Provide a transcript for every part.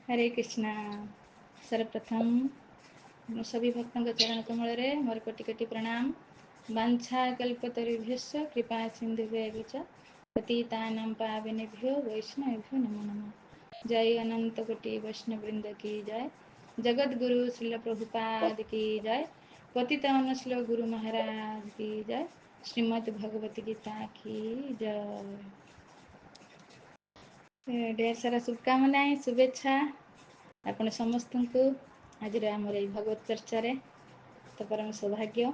हरे कृष्णा। सर्वप्रथम मैं सभी भक्तों के चरण कमल रे मोर कोटि कोटि प्रणाम। वांछा कल्पतरुभ्यश्च कृपा सिन्धुभ्यः च पतितानां पावनेभ्यो वैष्णवेभ्यो नमो नमः। जय अनंत कोटि वैष्णव वृंद की जय। जगत गुरु श्रील प्रभुपाद की जय। पतितान श्लोक गुरु महाराज की जय। श्रीमद् भगवत गीता की जय। ढेर सारा शुभकामना शुभेच्छा आपण समस्त को आज आमर ये भगवत चर्चा तो परम सौभाग्य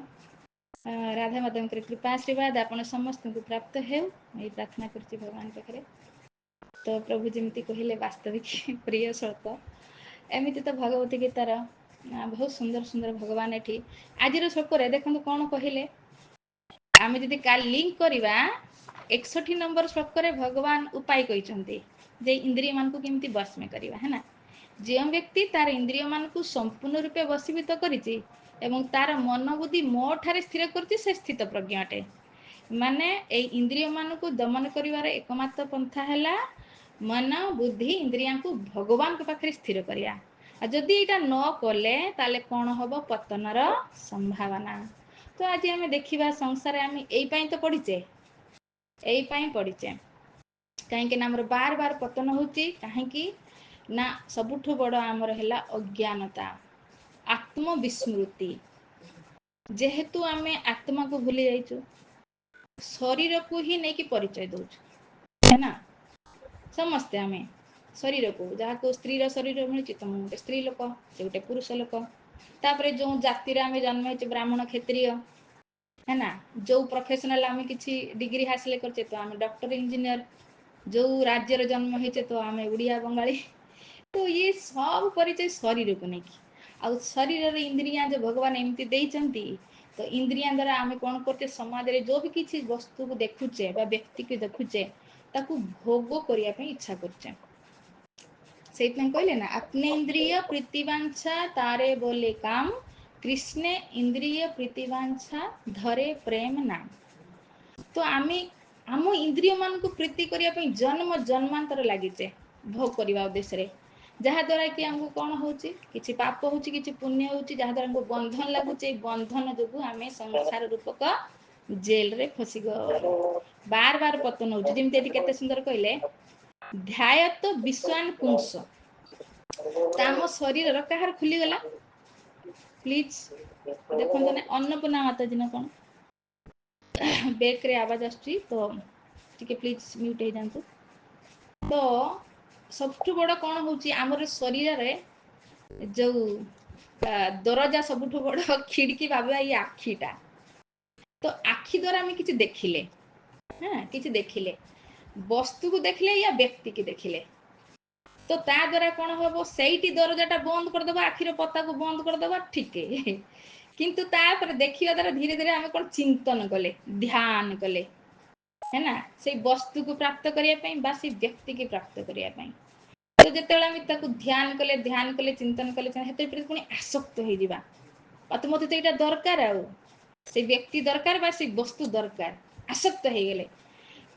राधा माधव कृपा आशीर्वाद आपण समस्त को प्राप्त हो प्रार्थना करछि भगवान पाखे। तो प्रभु जमी कहले वास्तविक प्रिय श्लोक एमती तो भगवती गीतार बहुत सुंदर सुंदर भगवान ये आज श्लोक देखो कौन कहले आम जदि काल लिंक करवा 61 नंबर श्लोक भगवान उपाय कहते जे इंद्रिय मान को केमती बस में करवा है ना। जो व्यक्ति तार इंद्रिय मान को संपूर्ण रूपे वशीभूत करिछि एवं तार मन बुद्धि मो ठारे स्थिर करछि से स्थित प्रज्ञ अटे। माने ए इंद्रिय मान को दमन करिवार एकमात्र पंथा हैला मन बुद्धि इंद्रिया को भगवान के पाखे स्थिर करिया। जदि एटा न कले ताले कौन हम पतनर संभावना। तो आज आम देखा संसार आम यही तो पढ़ीचे यही पढ़ीचे कहीं आमर बार बार पतन होची कहीं ना सबुठ बड़ आमर है अज्ञानता आत्मविस्मृति। जेहेतु आम आत्मा को भूली जाइचु शरीर को ही नहीं कि परिचय दौचु है ना। समस्ते आम शरीर को जहाँ को स्त्री शरीर मिली तो मुझे स्त्री लोक से गोटे पुरुष लोक तापर जो जाति आम जन्म हो ब्राह्मण क्षत्रिय है ना। जो प्रोफेशनल आम किसी डिग्री हासिल करचे तो आम डॉक्टर इंजीनियर जो राज्यर जन्म होचे तो आम उड़िया बंगाली। तो ये सब परिचय शरीर को नहीं आ शरीर इंद्रिया जो भगवान एमती देइचंती तो इंद्रिया द्वारा आम कौन करते समाज रे जो भी किसी वस्तु को देखुचे बा व्यक्ति को देखुचे ताकू भोग करिया पे इच्छा करचे। सेइतन कहले ना अपने इंद्रिय प्रीतिवांछा तारे बोले काम कृष्णे इंद्रिय प्रीतिवांछा धरे प्रेम नाम। तो आम आम इंद्रिय मान को प्रीति करिया पे जन्म जन्मांतर लगिचे भोग करने उद्देश्य जहाद्वारा कि आमको कौन होची किछि पाप होची किछि पुण्य होची जहाद्वारा हमको बंधन लगुचे बंधन जो आम संसार रूपक जेल रे फसी गलु बार बार पतन होची। जेमती केते सुंदर कहले ध्यायत विश्वान पुंस तो आम शरीर कहार खुलीगला प्लीज देखो ना अन्नपूर्णा माता जी ना कौन बैक रे आवाज आसुची तो टिके प्लीज म्यूट हो जातु। तो सबठू बड़ कौन होची आमर शरीर रे जो दरजा सबुठ बड़ खिड़की भाव ये आखिटा। तो आखि द्वारा आम कि देखिले हाँ कि देखिले वस्तु को देखिले या व्यक्ति की देखिले तो ता द्वारा कौन हम से दरजाटा बंद करदे आखिर पता को बंद करदे ठीक है। किंतु तापर देखिया द्वारा धीरे धीरे आम कौन चिंतन कले ध्यान कले है ना से वस्तु को प्राप्त करने बा से व्यक्ति की प्राप्त करने। तो जिते ध्यान कले चिंतन कले पुणी आसक्त हो तो मत तो यहाँ दरकार आ से व्यक्ति दरकार बा से वस्तु दरकार आसक्त हो गले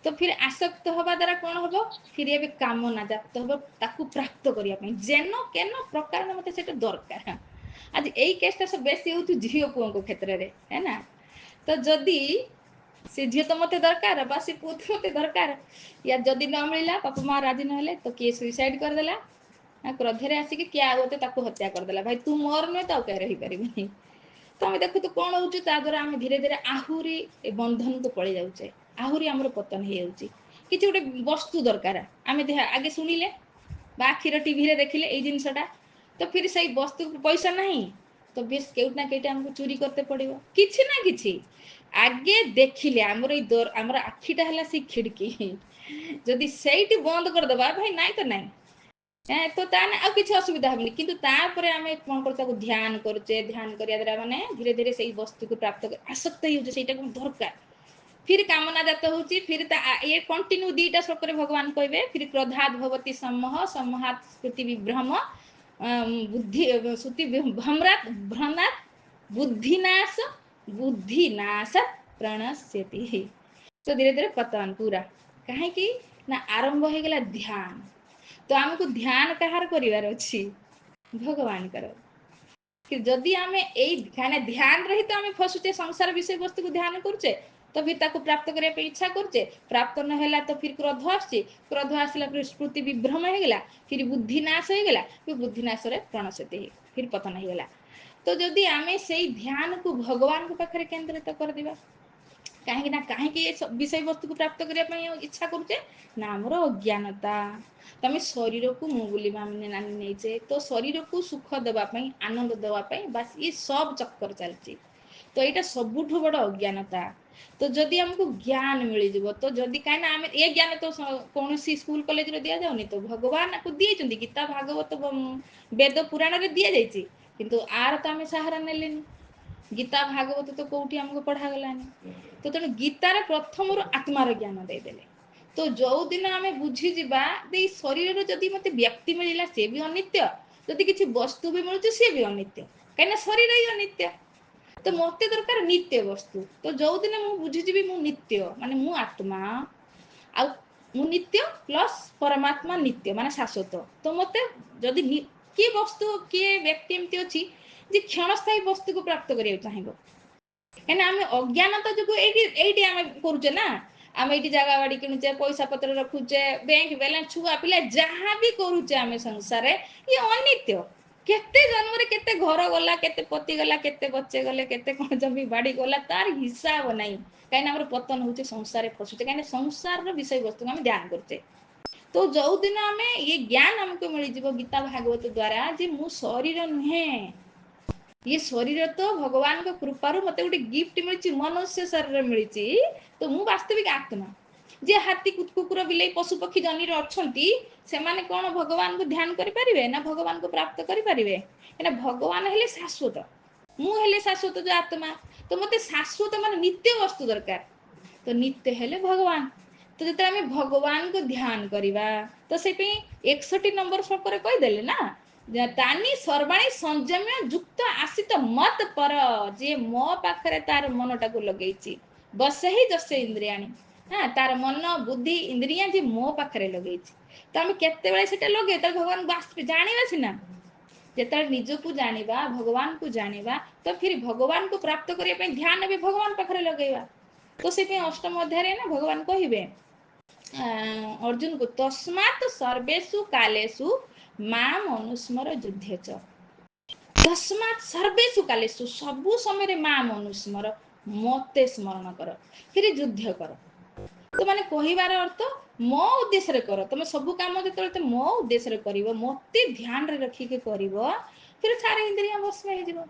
तो फिर आसक्त हवा द्वारा कौन हम फिर ये कामना जात हम ताकू प्राप्त करने जेन केन प्रकार मत से दरकार। आज यही केसटा सब बेसी हो झील पुओं क्षेत्र में है ना। तो जदि से झील तो मत दरकार बा से पुओ तो मत दरकार या जदि न मिलला बापा माँ राजी ना तो किए सुइसाइड करदेला क्रोधे आसिक किए आगते हत्या करदेला भाई तू मोर नुहे तो कहीं रहीपर। तो आम देखु तो कौन हो द्वारा आम धीरे धीरे आहरी बंधन को पलि जाऊे आहरी आमर पतन हो जाऊँगी कि गोटे वस्तु दरकार आम आगे शुणिले आखिर टीवी देखिले ये जिनसटा तो फिर से वस्तु पैसा नहीं तो बेस केउटना केटा हमको चोरी करते पड़ो किछि ना किछि आगे देखिले आमर आखिटा है से खिड़की जदि से बंद करदे भाई नाई तो नाई तो ताने आ किसी असुविधा हेनी किंतु तापर आम कौन कर ध्यान करुचे ध्यान करिया द्वारा माने धीरे धीरे से वस्तु को प्राप्त कर आसक्त हो दरकार फिर कामना जात हो फिर ये कंटिन्यू दीटा श्लोक भगवान कहे फिर क्रोधात भवती सम्मोह सम्मोहात् स्मृति विभ्रम बुद्धि श्रुति भ्रमरात भ्रमणात् बुद्धिनाश बुद्धिनाश प्रणश्यति। तो धीरे धीरे पतन पूरा कहीं ना आरंभ हो गला ध्यान तो आमको ध्यान कहार करिवार अछि भगवान कर कि जदि आमे एई खाने ध्यान रही तो आमे फसुचे संसार विषय वस्तु को ध्यान करूचे तो फिर ताको प्राप्त करिया पे इच्छा करूचे प्राप्त न होला तो फिर क्रोध आसी क्रोध आसला फिर स्मृति विभ्रम हो गला फिर बुद्धि नाश हो गला फिर बुद्धि नाश रे प्रणशति फिर पतन हो गला तो जदि आमे सेई ध्यान को भगवान को पाखरे केंद्रित कर दिबा कहीं ना कहीं विषय वस्तु को प्राप्त करने इच्छा करुचे ना आमर अज्ञानता तमें शरीर को मु बोली माने नानी नहींचे तो शरीर को सुख देवाई आनंद देवाई बास ये सब चक्कर चलती तो यहाँ सबुठ बड़ अज्ञानता तो जदि हमको ज्ञान मिल तो जदि कहीं आम ये ज्ञान तो कौन स्कूल कॉलेज रे दिया जाऊनी तो भगवान को दिए गीता भागवत वेद पुराण रे दि जाइए किंतु आर तो आम सहारा नेलेनी गीता भागवत तो कौटी हमको पढ़ा गलानी तो तेणु गीतार प्रथम आत्मार ज्ञान देदेले तो जो दिन आम बुझीजा शरीर जदि मत व्यक्ति मिलला सी भी अनित्य जदि किसी वस्तु भी मिलूँ सी भी अनित्य कहीं शरीर ही अनित्य तो मत दरकार नित्य वस्तु तो जो दिन मुझे बुझीजी मु नित्य माने मु आत्मा आ मु नित्य प्लस परमात्मा नित्य माने शाश्वत तो मत जदि किए वस्तु किए व्यक्ति एमती अच्छी जे क्षणस्थायी वस्तु को प्राप्त करिया चाहिए कहीं आम अज्ञानता जो ये आम करुचे ना आम ये जगह बाड़ी किणुचे पैसा पत्र रखुचे बैंक बैलेंस छुआ पिला जहाँ भी करुचे आम संसार ये अनित्य केते जन्म रे केते घर गला केते पति गला केते बच्चे गले केते कौन जमी बाड़ी गला तार हिसाब नहीं कहीं आम पतन होचे संसार फसुचे कहीं संसार विषय वस्तु आम ध्यान करचे तो जो दिन आम ये ज्ञान आमको मिल गीता भागवत द्वारा जे मु शरीर नुहे ये शरीर तो भगवान को कृपारू मत गोटे गिफ्ट मिली मनुष्य शरीर मिली तो मु वास्तविक आत्मा जे हाथी कुकुर बिले पशु पक्षी जनी अच्छा से माने कौन भगवान को ध्यान करें ना भगवान को प्राप्त करें भगवान हेले शाश्वत मु हेले शाश्वत जो आत्मा तो मत शाश्वत मान नित्य वस्तु दरकार तो नित्य हेले भगवान तो जो आम भगवान को ध्यान करवा तो से 61 नंबर श्लोक कहीदेले ना तानी सर्वाणी संयम्य युक्त आसित मत पर जे मो पाखरे तार मनटा को लगे बस ही जसे इंद्रियाणी हाँ तार मन बुद्धि इंद्रिया जे मो पाखरे लगे तो आम केत लगे तो भगवान जाना सीना जिते निज को जाना भगवान को जाना तो फिर भगवान को प्राप्त करने ध्यान भी भगवान पाखरे लगेगा तो से अष्टम अध्याय ना भगवान कहे अर्जुन को तस्मात् सर्वेषु कालेषु माम अनुस्मर युद्धे च तस्मात् सर्वेषु कालेषु सबु समय माम अनुस्मर मते स्मरण कर फिर युद्ध कर तो माने कहिबार अर्थ मो उद्देश्य कर तुम सब काम जो मो उद्देश्य कर मते ध्यान रे रखिके कर फिर सारे इंद्रिया भस्म हो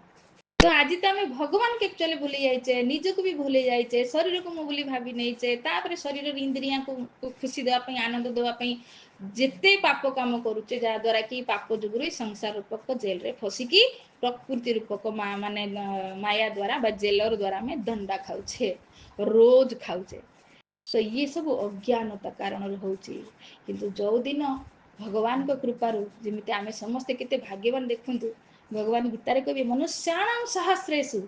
तो आज तो आम भगवान के एक्चुअली भूली जाइए निजक भी भूली जाइए शरीर को मु बोली भावी नहींचे तापर शरीर इंद्रिया को खुशी देवाई आनंद देवाई जिते पाप कम करुचे जहाद्वारा कि पाप जुगुर संसार रूपक जेल रे फसिकी प्रकृति रूपक माने माया द्वारा जेलर द्वारा आम दंडा खाऊे रोज खाऊे तो ये सब अज्ञानता कारण होची किंतु जो दिन भगवान को कृपारू जमी आम समस्ते केते भाग्यवान देखु भगवान गीतारे कवि मनुष्याणां सहस्रेषु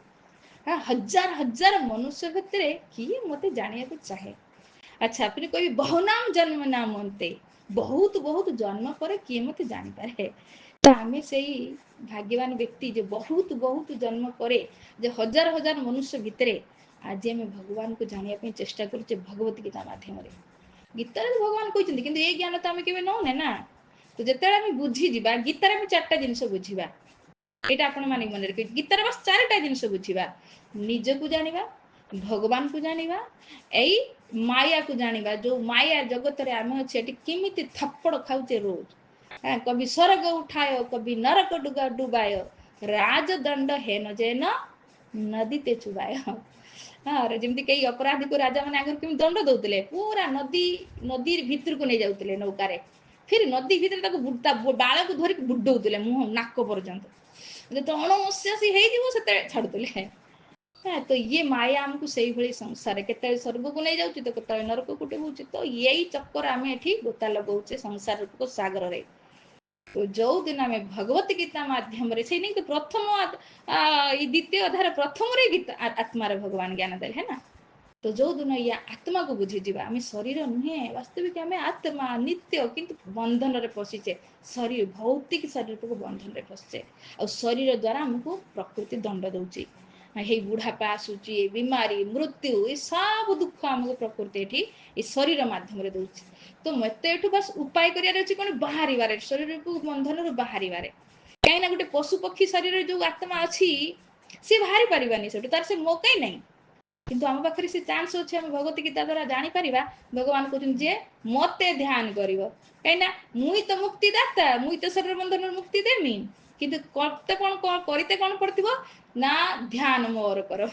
हाँ हजार हजार मनुष्य भितर किए मते जानिया चाहे अच्छा फिर कवि बहुनाम जन्म नाम अंते बहुत बहुत जन्म पर किए मते जानी पारे तो आम से भाग्यवान व्यक्ति जो बहुत बहुत जन्म पर जो हजार हजार मनुष्य भितर आज आम भगवान को जानापी चेष्टा करुचे भगवत गीता मध्यम गीतार भगवान कहते कि ये ज्ञान तो आम के नौने ना तो जिते आम बुझीजा गीतार आम 4टा जिनस बुझा यहाँ आपण मानिक मन रखिए गीतार बस 4टा जिनस बुझा निज को जाना भगवान को जाना यही माया को जाना जो माया जगत रे आम अच्छे केमी थप्पड़ खाऊे रोज कभी स्वर्ग उठाय कभी नरक डुगा डुबाय राजदंड हेन जेन नदी ते चुबाय हाँ जमी कई अपराधी को राजा मैंने आगे कमी दंड दौले पूरा नदी नदी भितर को नहीं जाते नौकार फिर नदी भितर बाल को धरिक बुडौले मुह नाक पर्यंत जो अणमस्यासी हो छाड़ुले तो ये माया आमको से भाई संसार के स्वर्ग को नहीं जाऊँ तो केत नरक को टेबुच तो यही चक्कर आम ये गोता लगाऊे संसार रूपक सागर रे तो जो दिन आम भगवत गीता माध्यम से नहीं तो प्रथम द्वितीय अध्याय प्रथम रे गीता आत्मार भगवान ज्ञान दे है ना तो जो दिन ये आत्मा को बुझीजा आम शरीर नुहे वास्तविक आम आत्मा नित्य किंतु बंधन रे पशिचे शरीर भौतिक शरीर को बंधन रे फसचे आ शरीर द्वारा आमको प्रकृति दंड दौची हे बुढ़ापा आसूची बीमारी मृत्यु ये सब दुख आमको प्रकृति ये शरीर माध्यम रे दौची तो मत एठू बस उपाय करियार अछि कोन बाहरिबारे शरीर को बंधन रो बाहरिबारे कहीं ना गोटे पशु पक्षी शरीर जो आत्मा अच्छी सी बाहरी पारिबानी सेठू तार से मौका ही नहीं किंतु आम पाखे से चान्स अच्छे आम भगवत गीता द्वारा जापर भगवान कहते जे मते ध्यान कर कहीं मुई तो मुक्तिदाता मुई तो शरीर बंधन मुक्ति देमी किंतु करते कौन करते कौन पड़ो ना ध्यान मोर कर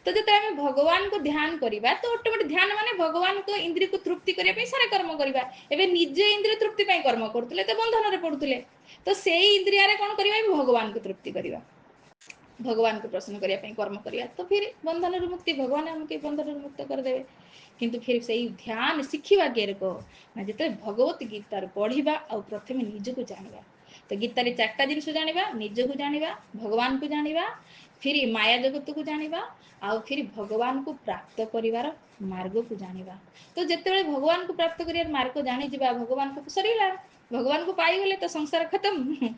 तो जो आम भगवान को ध्यान करवा तो ऑटोमेटिक ध्यान माने भगवान को इंद्रिय को तृप्ति करने सारा कर्म करवा एवं निजे इंद्रिय तृप्ति कर्म करुले तो बंधन में पड़ुले तो से इंद्रिया कौन करवा भगवान को तृप्ति करवा भगवान को प्रसन्न करने कर्म करिया तो फिर बंधन मुक्ति भगवान हमके बंधन मुक्त करदे किंतु फिर से ध्यान शिखा गेर को ना जो भगवत गीतार पढ़ा आ प्रथम निज को जाना तो गीतार 4टा जिन जाना निज को जाना भगवान को जाना फिर माया जगत को जाना आ फिर भगवान को प्राप्त करिवार मार्ग को जाना तो जिते भगवान को प्राप्त कर मार्ग जानी जा भगवान को सरीला भगवान को पाईगले तो संसार खत्म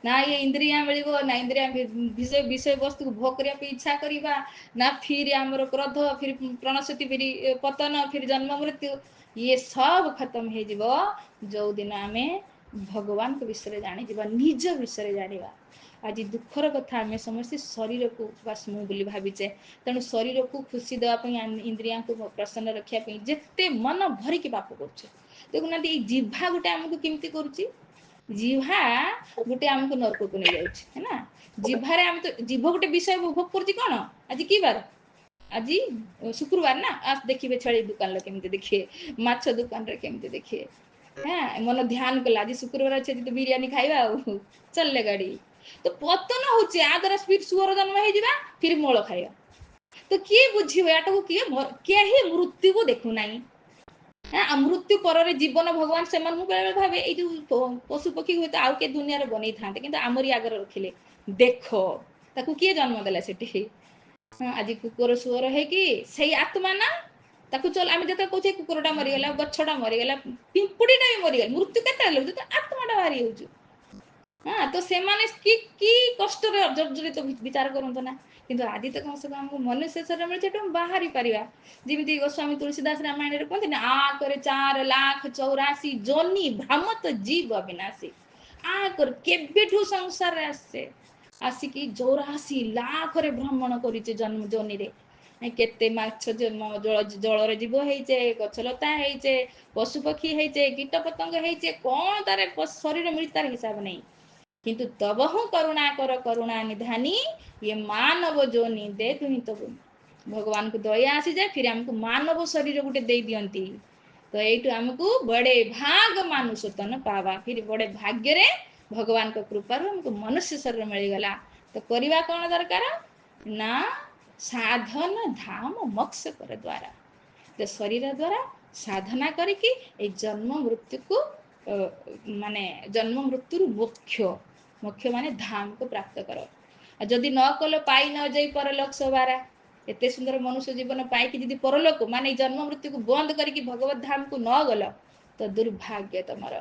ना ये इंद्रिया मिल ना इंद्रिया विषय विषय वस्तु को भोग करने इच्छा करवा ना फिर आमर क्रोध फिर प्रणशति फिर पतन फिर जन्म मृत्यु ये सब खत्म हो जो दिन आम भगवान को विषय जानी निज विषय जाना आज दुखर कथा आम समस्त शरीर को बास मु बोली भावीचे तेणु शरीर को खुशी देवाई इंद्रिया को प्रसन्न रखापी जिते मन भरिकी पाप कर देखुना जिह्वा गोटे आमको केमती करुच्ची जिह्वा गोटे आमको नरक को नहीं जाऊँ है ना जिह्वार आम तो जीभ गोटे विषय भोग कर कौन आज कि बार आज शुक्रवार ना आज देखिए छेली दुकान केमती देखिए माछ दुकान रे केमती देखिए हाँ मन ध्यान कला आज शुक्रवार अच्छे तो बिरियानी खाइबा चलले गाड़ी तो पतन हो द्वारा फिर सुअर जन्म हो फिर मोल खाइबा तो किए बुझे याटा को किए ही मृत्यु को देखु ना मृत्यु पर जीवन भगवान से बेले भावे ये पशु पक्षी हुए आउ के दुनिया बन था कि आमरी आगर रखिले देख ताकू किए जन्म देला सेठी आज कुकुर सुअर है कि सही आत्मा ना ताकू चल आम जो कहे कुकुरटा मरीगला गछटा मरीगला पिंपुड़ीटा भी मरीगला मृत्यु के तो आत्माटा बाहरी हो हाँ तो से कि कष्ट जर्जरित तो विचार करते ना किंतु आदि तो कम से कम हमको मनुष्य शरीर मिले बाहरी पारिबा जमी गोस्वामी तुलसीदास रामायण कहते ना आ करे 4,84,000 जोनी भ्रामत जीव अविनाशी आ कर केबेठू संसार आसे आसिकी 84 लाख रे भ्रमण करिचे जन्म जोनी रे केते माछ जल जीव होइचे गछलता होइचे पशु पक्षी होइचे कीट पतंग होइचे कौन तार शरीर मिली तार हिसाब नहीं किंतु तब हूँ करुणा कर करुणा निधानी ये मानव जोनी दे तुम तो भगवान को दया आसी जाए फिर हमको मानव शरीर गोटे दे दियंती तो यू आमको बड़े भाग मानुष तन पावा फिर बड़े भाग्य रे भगवान को कृपार हमको मनुष्य शरीर मिलगला तो करवा कौन दरकार ना साधन धाम मोक्ष कर द्वारा तो शरीर द्वारा साधना करके जन्म मृत्यु को माने जन्म मृत्यु मोक्ष मोक्ष माने धाम को प्राप्त कर जदि न कल पाई न जाई परलोक सवारा एते सुंदर मनुष्य जीवन पाई कि परलोक माने जन्म मृत्यु को बंद करके भगवत धाम को न गल तो दुर्भाग्य तुमर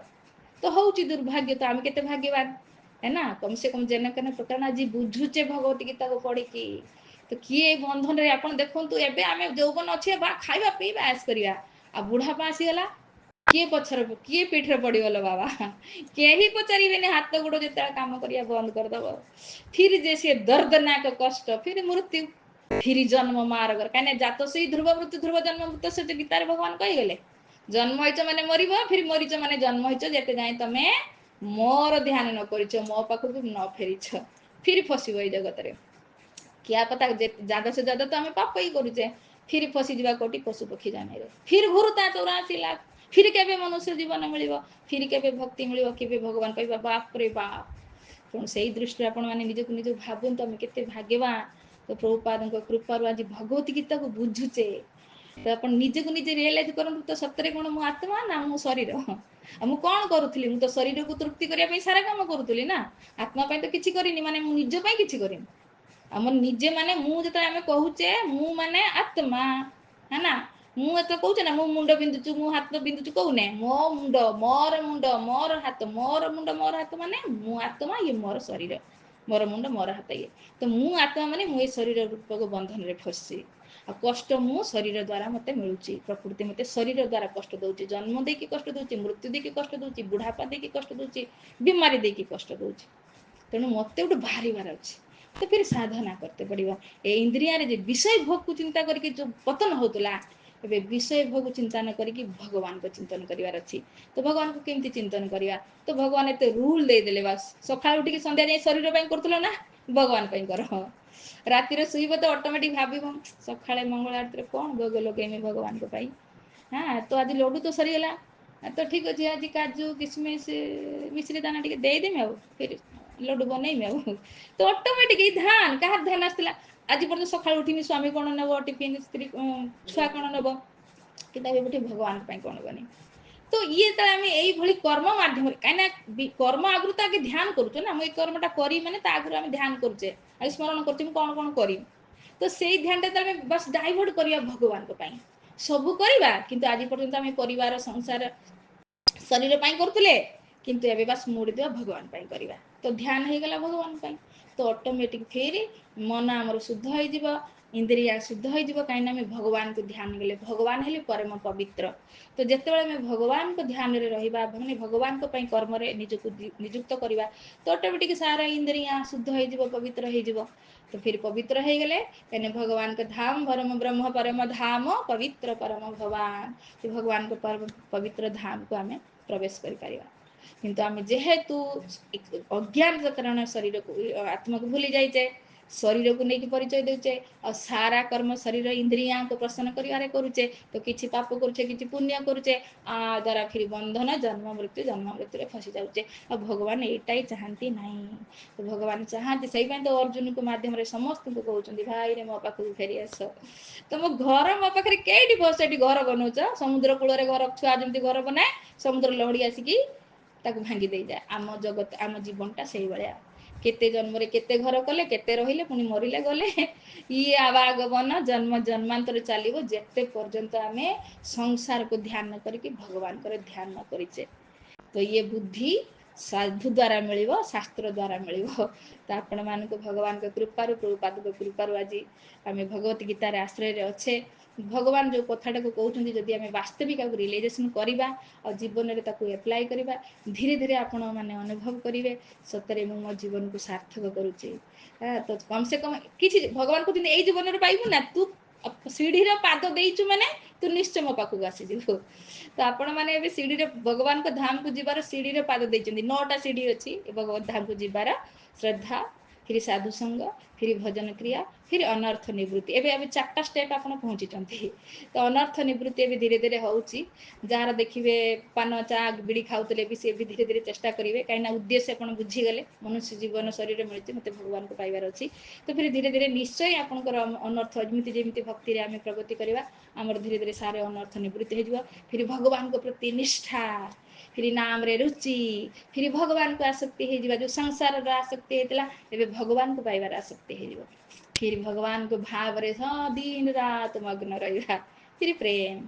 तो हूँ दुर्भाग्य तो आम के भाग्यवान है ना कम से कम जेन केन प्रकार आज बुझुचे भगवत गीता को पढ़ी तो किए बंधन रे आपण देखंतु एबे आमे जौवन अच्छे बा खाइबा पीबा ऐश करिया आ बुढ़ापा आसीगला किए पछर किए पीठरे पड़गल बाबा केही पचारे हाथ गोड़ जो कम करिया बंद करदब फिर जे से दर्दनाक कष्ट फिर मृत्यु फिर जन्म मार्ग कहीं जात से ध्रुव मृत्यु ध्रुव जन्म मृत्यु से गीतार भगवान कहीगले जन्म होइच माने मरिब फिर मरीच माने जन्म होइच जेते जाए तमे मोर ध्यान न करिछ मो पाखु न फेरिछ फिर फसिब ए जगत रे क्या पता ज्यादा से ज्यादा तो आम पाप ही करुचे फिर फसीजा कोटि पशु पक्षी जाने फिर घुरुता 84 लाख फिर केबे मनुष्य जीवन मिल फिर केबे भक्ति मिल केबे भगवान कह बाप रे बाप तेणु से दृष्टि आपण मैंने निजक निज भावतु आम के भाग्यवान तो प्रभुपाद कृपार आज भगवत गीता को बुझुचे तो आप निजे को निजे रियलाइज करूँ तो सतरे कौन मो आत्मा ना मो शरीर मु कौन करुली मु तो शरीर को तृप्ति करने सारा काम करुली ना आत्मा तो किसी करनी माने मु निज किसी करनी आम निजे माने मु जो आम कहूचे मु माने आत्मा है ना ମୁଁ ଏତ କହୁଛେ ନା ମୁଁ ମୁଣ୍ଡ ବିନ୍ଧୁଛୁ ମୁଁ ହାତ ବିନ୍ଧୁଛୁ କହୁନେ ମୋ ମୁଣ୍ଡ ମୋର ହାତ ମୋର ହାତ ମାନେ ମୁଁ ଆତ୍ମା ଇଏ ମୋର ଶରୀର ମୋର ମୁଣ୍ଡ ମୋର ହାତ ଇଏ ତ ମୁଁ ଆତ୍ମା ମାନେ ମୁଁ ଏ ଶରୀର ରୂପକ ବନ୍ଧନରେ ଫସିଛି ଆଉ କଷ୍ଟ ମୁଁ ଶରୀର ଦ୍ୱାରା ମୋତେ ମିଳୁଛି ପ୍ରକୃତି ମୋତେ ଶରୀର ଦ୍ୱାରା କଷ୍ଟ ଦେଉଛି ଜନ୍ମ ଦେଇକି କଷ୍ଟ ଦେଉଛି ମୃତ୍ୟୁ ଦେଇକି କଷ୍ଟ ଦେଉଛି ବୁଢ଼ାପା ଦେଇକି କଷ୍ଟ ଦେଉଛି ବିମାରୀ ଦେଇକି କଷ୍ଟ ଦେଉଛି ତେଣୁ ମୋତେ ଗୋଟେ ବାହାରିବାର ଅଛି तो फिर साधना करते पड़ो ए इंद्रिया रे विषय भोग को चिंता करके जो पतन होता ए विषय भोग चिंता न करके भगवान को चिंतन करार अच्छी तो भगवान को केमती चिंतन करवा तो भगवान एत रूल देदेले बस सका उठिक संध्या जाए शरीर कर ना भगवान कर रातिर शुभ तो ऑटोमेटिक भाव सका मंगल आरती कौन भोग लगे भगवान को हाँ तो आज लड्डू तो सरीगला तो ठीक अच्छे आज काजू किशमिश मिश्री दाना टे देदेमी आ फिर लड्डू बनईमी आ तो ऑटोमेटिक ध्यान कहाँ ध्यान आसला आज पर्यटन सका उठिमी स्वामी कौन नब टिफिन स्त्री छुआ कौन नब कि भगवान कौन बनी तो ये तो आम यही कर्म मध्यम कहीं कर्म आगु तो आगे ध्यान करुचे ना मुझे कर्मटा करी मैंने आगु आम ध्यान करुचे आज स्मरण कर कौन कौन कर तो से ध्यान बस डाइवर्ट करवा भगवान सबू करवा किंतु आज पर्यंत आम परिवार संसार शरीर करुले किंतु एबे बस मुड़ी देवा भगवान करवा तो ध्यान हो गला भगवान तो ऑटोमेटिक फिर मन आमर शुद्ध हो इंद्रिया शुद्ध हो कहीं भगवान को ध्यान गले भगवान हेले परम पवित्र तो जिते बड़े भगवान को ध्यान रे रहिबा माने भगवान को कर्म रे निजको नियुक्त करवा तो ऑटोमेटिक सारा इंद्रिया शुद्ध हो पवित्र हो तो फिर पवित्र हो गले कहीं भगवान को धाम परम ब्रह्म परम धाम पवित्र परम भगवान भगवान को पवित्र धाम को आम प्रवेश कर किंतु आम जेहेतु अज्ञान कारण शरीर को आत्मा को भूली जाइए शरीर को लेकिन परिचय देचे और सारा कर्म शरीर इंद्रिया को प्रसन्न करुचे तो किसी पाप करुचे कि पुण्य करुचे आ द्वारा फिर बंधन जन्म मृत्यु फसी जाऊे और भगवान यही चाहती ना तो भगवान चाहती से तो अर्जुन को मध्यम समस्त को कहते भाई रे मो पाखक फेरी आस तो मो घर मो पाखे कई बस घर बनाऊच समुद्र कूल घर छुआ जमी घर बनाए समुद्र लहड़ी आसिकी भांगी दे जाए आम जगत आम जीवनटा से भाया केते जन्म केते घर कले केते रहिले पुणी मरिले गले ये आवागमन जन्म जन्मांतर चलो जेते पर्यंत आम संसार को ध्यान करके भगवान ध्यान न करें तो ये बुद्धि साधु द्वारा मिल शास्त्र द्वारा मिल तो आपण मान भगवान कृपारू प्रभुपाद कृपारू आज आम भगवत गीतार आश्रय अच्छे भगवान जो कथाटा को कहते जदि आम वास्तविक रियलाइजेसन करवा और जीवन में एप्लाय करवा धीरे धीरे आपण मैंने अनुभव करेंगे सतरे मु मो जीवन को सार्थक करुचे तो कम से कम किसी भगवान को यही जीवन में पाइबू ना तू सीढ़ी पाद देचु मैंने तू निश्चय मो पाखक आसीजु तो आपण मैंने सीढ़ी भगवान को धाम को जीवार सीढ़ी पाद देते 9टा सीढ़ी अच्छी भगवत धाम को जीवार श्रद्धा फिर साधु संग फिर भजन क्रिया फिर अनर्थ निवृत्ति एवं अभी 4टा स्टेप आप पहुँची तो अनर्थ निवृत्ति भी धीरे धीरे होची जार देखिए पान चा बिड़ी खाऊले भी सी भी धीरे धीरे चेष्टा करेंगे कहीं उद्देश्य आप बुझीगले मनुष्य जीवन शरीर मिलती मत भगवान को पाइबार अच्छी तो फिर धीरे धीरे निश्चय आपंकर अनर्थ जमी जमी भक्ति आम प्रगति करवा आमर धीरे धीरे सारे अनर्थ निवृत्ति हो फिर भगवान को प्रति निष्ठा फिर नाम रे रुचि फिर भगवान को आसक्ति हो जो संसार आसक्ति होता है भगवान को पाइबार आसक्ति हो फिर भगवान को भाव रे दिन रात मग्न रहा फिर प्रेम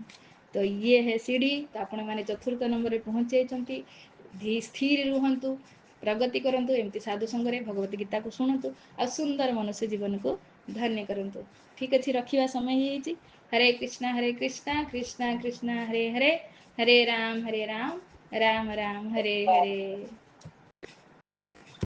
तो ये है सीढ़ी तो आपण मैंने चतुर्थ नंबर पहुँचे स्थिर रुहतु प्रगति करंतु एमती साधु संगे भगवत गीता को शुणु आ सुंदर मनुष्य जीवन को धन्य करंतु ठीक अच्छे रखा समय ही हरे कृष्णा कृष्णा कृष्णा हरे हरे हरे राम राम राम राम हरे हरे